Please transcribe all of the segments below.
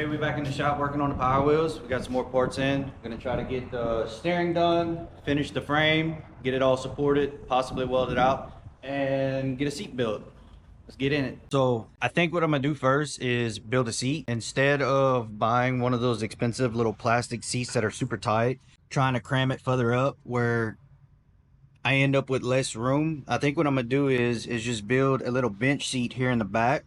Today we're back in the shop working on the power wheels. We got some more parts in. We're gonna try to get the steering done, finish the frame, get it all supported, possibly weld it out, and get a seat built. Let's get in it. So I think what I'm gonna do first is build a seat. Instead of buying one of those expensive little plastic seats that are super tight, trying to cram it further up where I end up with less room, I think what I'm gonna do is just build a little bench seat here in the back.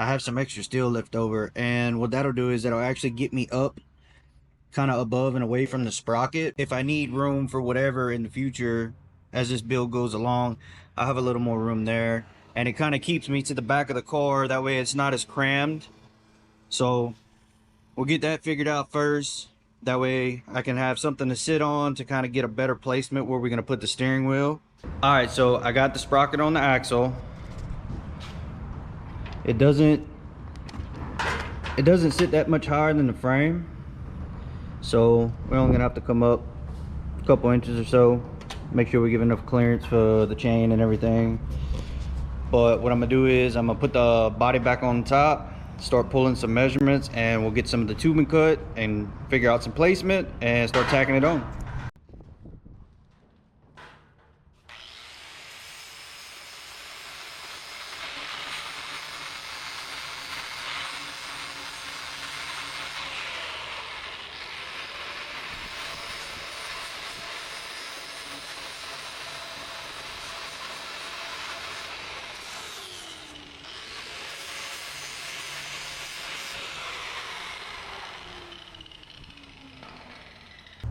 I have some extra steel left over, and what that'll do is that'll actually get me up kind of above and away from the sprocket. If I need room for whatever in the future as this build goes along, I have a little more room there, and it kind of keeps me to the back of the car. That way it's not as crammed. So we'll get that figured out first. That way I can have something to sit on to kind of get a better placement where we're going to put the steering wheel. All right, so I got the sprocket on the axle. It doesn't sit that much higher than the frame, so we're only gonna have to come up a couple inches or so, make sure we give enough clearance for the chain and everything. But what I'm gonna do is I'm gonna put the body back on top, start pulling some measurements, and we'll get some of the tubing cut and figure out some placement and start tacking it on.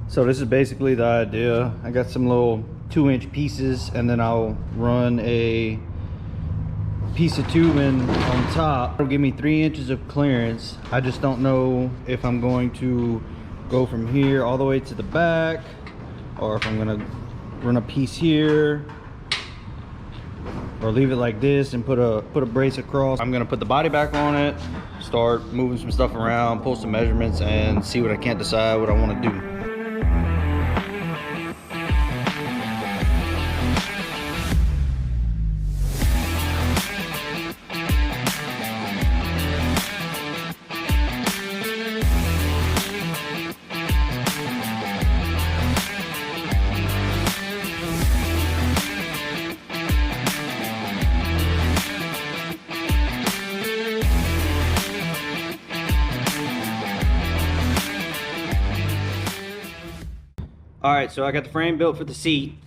So this is basically the idea. I got some little 2-inch pieces, and then I'll run a piece of tubing on top. It'll give me 3 inches of clearance. I just don't know if I'm going to go from here all the way to the back, or if I'm gonna run a piece here, or leave it like this and put a brace across. I'm gonna put the body back on it, start moving some stuff around, pull some measurements, and see what I can't decide what I want to do. All right, so I got the frame built for the seat.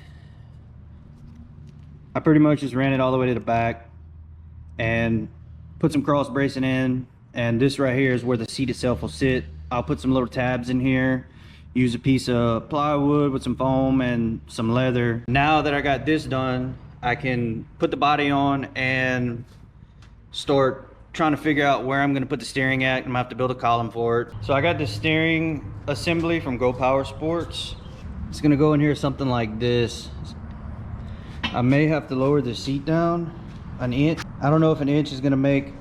I pretty much just ran it all the way to the back and put some cross bracing in, and this right here is where the seat itself will sit. I'll put some little tabs in here, use a piece of plywood with some foam and some leather. Now that I got this done, I can put the body on and start trying to figure out where I'm going to put the steering at. I'm going to have to build a column for it. So I got this steering assembly from Go Power Sports. It's gonna go in here something like this. I may have to lower the seat down an inch. I don't know if an inch is gonna make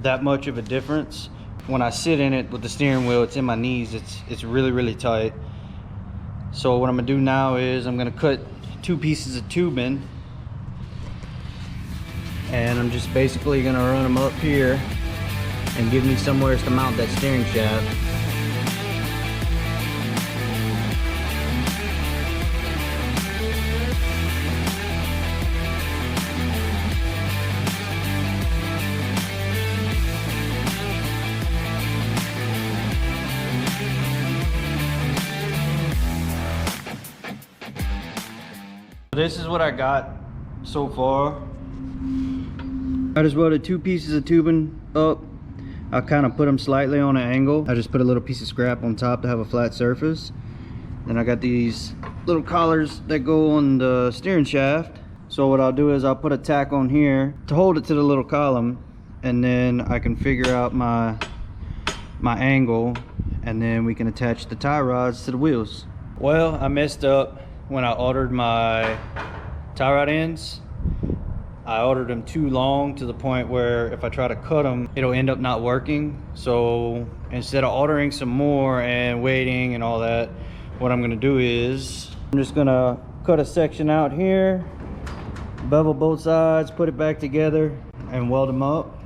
that much of a difference. When I sit in it with the steering wheel, it's in my knees. It's really tight. So what I'm gonna do now is I'm gonna cut 2 pieces of tubing, and I'm just basically gonna run them up here and give me somewhere to mount that steering shaft. This is what I got so far. I just welded 2 pieces of tubing up. I kind of put them slightly on an angle. I just put a little piece of scrap on top to have a flat surface. Then I got these little collars that go on the steering shaft. So what I'll do is I'll put a tack on here to hold it to the little column, and then I can figure out my angle, and then we can attach the tie rods to the wheels. Well, I messed up when I ordered my tie rod ends. I ordered them too long to the point where if I try to cut them, it'll end up not working. So instead of ordering some more and waiting and all that, what I'm gonna do is I'm just gonna cut a section out here, bevel both sides, put it back together, and weld them up.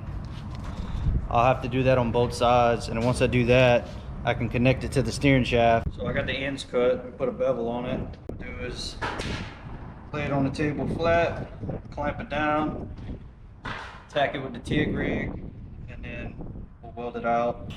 I'll have to do that on both sides, and once I do that, I can connect it to the steering shaft. So I got the ends cut. We put a bevel on it. What I'll do is lay it on the table flat, clamp it down, tack it with the TIG rig, and then we'll weld it out.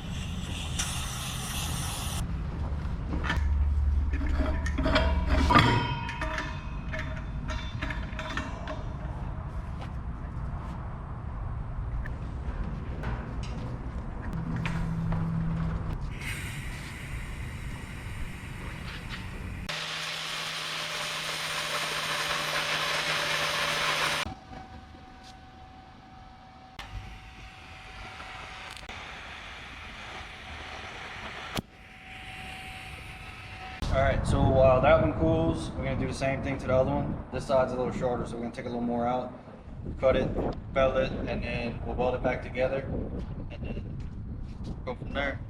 All right, so while that one cools, we're gonna do the same thing to the other one. This side's a little shorter, so we're gonna take a little more out, cut it, belt it, and then we'll weld it back together, and then go from there.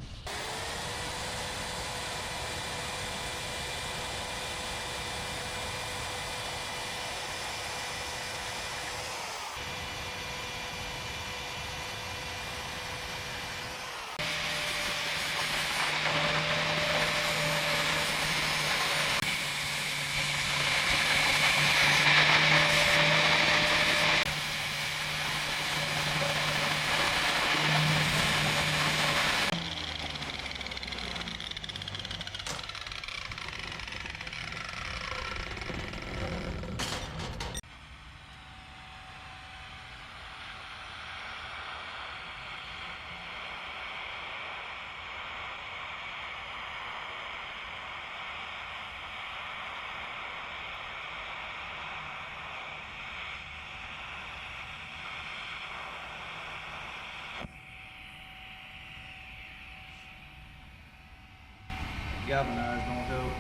Galvanized won't help.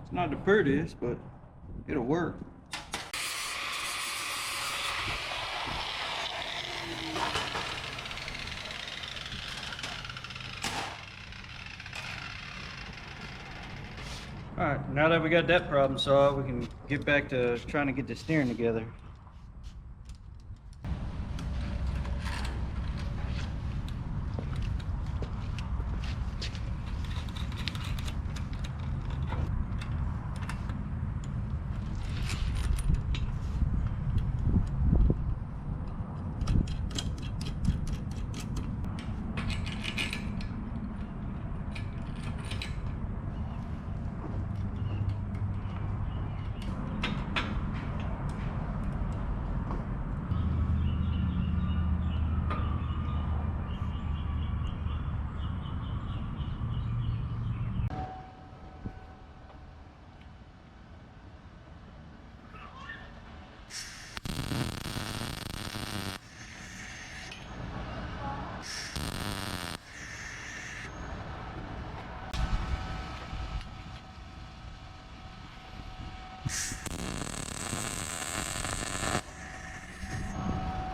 It's not the prettiest, but it'll work. All right, now that we got that problem solved, we can get back to trying to get the steering together.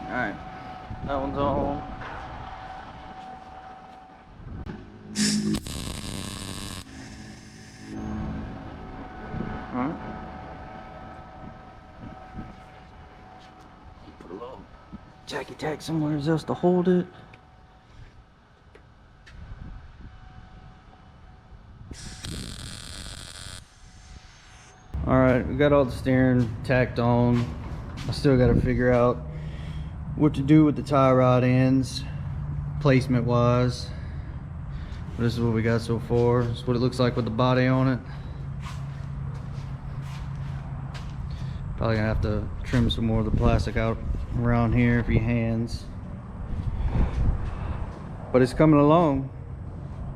All right, that one's on. All right. Put a little tacky tack somewhere else to hold it. All right, we got all the steering tacked on. I still got to figure out what to do with the tie rod ends, placement wise. This is what we got so far. This is what it looks like with the body on it. Probably gonna have to trim some more of the plastic out around here for your hands. But it's coming along.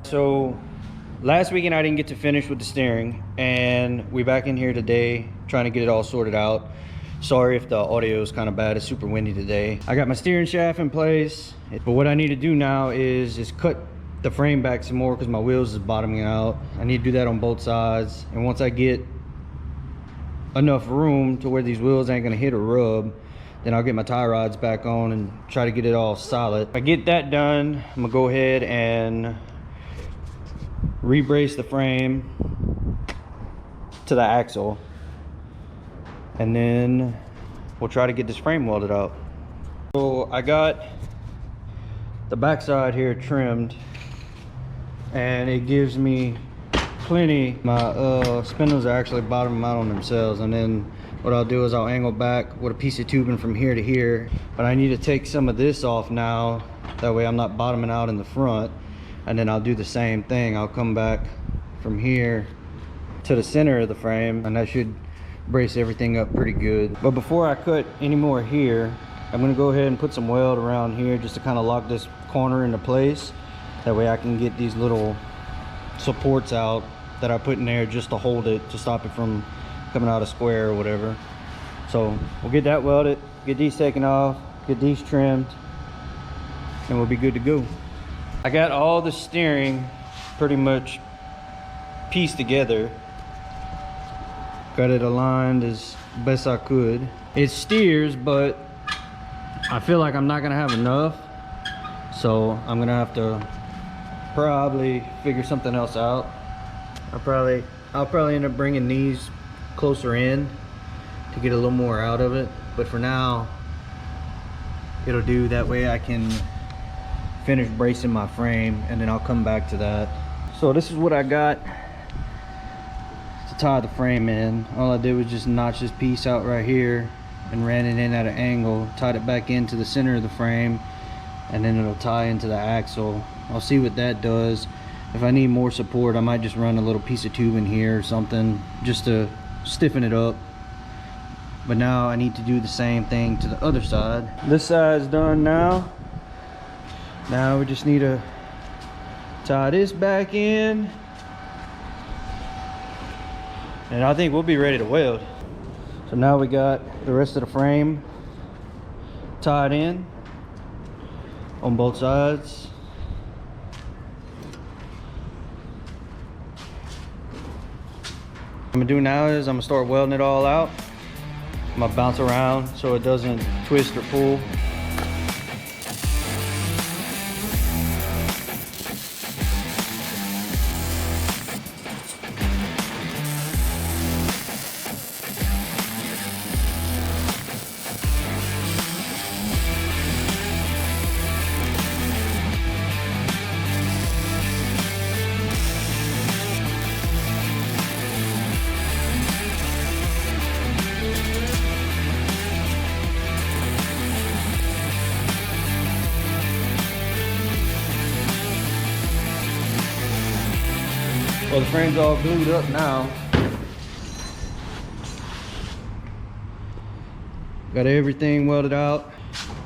So last weekend I didn't get to finish with the steering, and we're back in here today trying to get it all sorted out. Sorry if the audio is kind of bad, it's super windy today. I got my steering shaft in place, but what I need to do now is cut the frame back some more because my wheels is bottoming out. I need to do that on both sides, and once I get enough room to where these wheels ain't gonna hit or rub, then I'll get my tie rods back on and try to get it all solid. If I get that done, I'm gonna go ahead and re-brace the frame to the axle, and then we'll try to get this frame welded out. So I got the backside here trimmed, and it gives me plenty. My spindles are actually bottoming out on themselves, and then what I'll do is I'll angle back with a piece of tubing from here to here. But I need to take some of this off now, that way I'm not bottoming out in the front. And then I'll do the same thing. I'll come back from here to the center of the frame, and that should brace everything up pretty good. But before I cut any more here, I'm gonna go ahead and put some weld around here just to kind of lock this corner into place. That way I can get these little supports out that I put in there just to hold it, to stop it from coming out of square or whatever. So we'll get that welded, get these taken off, get these trimmed, and we'll be good to go. I got all the steering pretty much pieced together. Got it aligned as best I could. It steers, but I feel like I'm not gonna have enough, so I'm gonna have to probably figure something else out. I'll probably end up bringing these closer in to get a little more out of it, but for now it'll do. That way I can finish bracing my frame, and then I'll come back to that. So this is what I got to tie the frame in. All I did was just notch this piece out right here and ran it in at an angle, tied it back into the center of the frame, and then it'll tie into the axle. I'll see what that does. If I need more support, I might just run a little piece of tube in here or something just to stiffen it up. But now I need to do the same thing to the other side. This side's done now. Now we just need to tie this back in, and I think we'll be ready to weld. So now we got the rest of the frame tied in on both sides. What I'm gonna do now is I'm gonna start welding it all out. I'm gonna bounce around so it doesn't twist or pull. Well, the frame's all glued up now. Got everything welded out.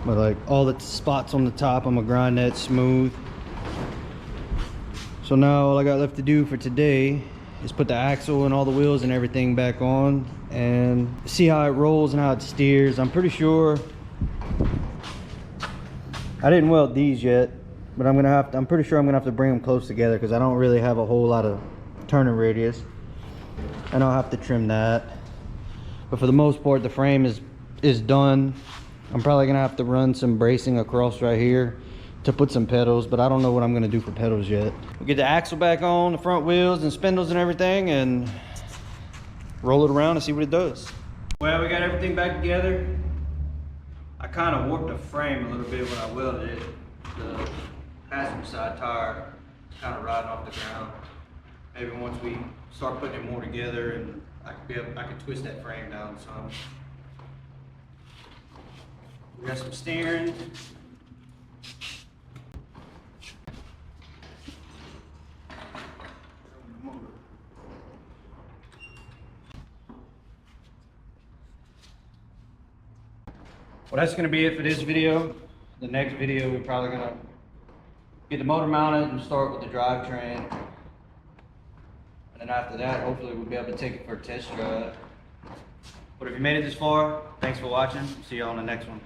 But like all the spots on the top, I'm gonna grind that smooth. So now all I got left to do for today is put the axle and all the wheels and everything back on and see how it rolls and how it steers. I'm pretty sure I didn't weld these yet, but I'm pretty sure I'm gonna have to bring them close together because I don't really have a whole lot of turning radius, and I'll have to trim that. But for the most part, the frame is done. I'm probably gonna have to run some bracing across right here to put some pedals, but I don't know what I'm gonna do for pedals yet. We'll get the axle back on, the front wheels and spindles and everything, and roll it around and see what it does. Well, we got everything back together. I kind of warped the frame a little bit when I welded it. The passenger side tire kind of riding off the ground. Maybe once we start putting it more together, and I could twist that frame down some. We got some steering. Well, that's going to be it for this video. The next video, we're probably going to get the motor mounted and start with the drivetrain. And after that, hopefully we'll be able to take it for a test drive. But if you made it this far, thanks for watching. See you on the next one.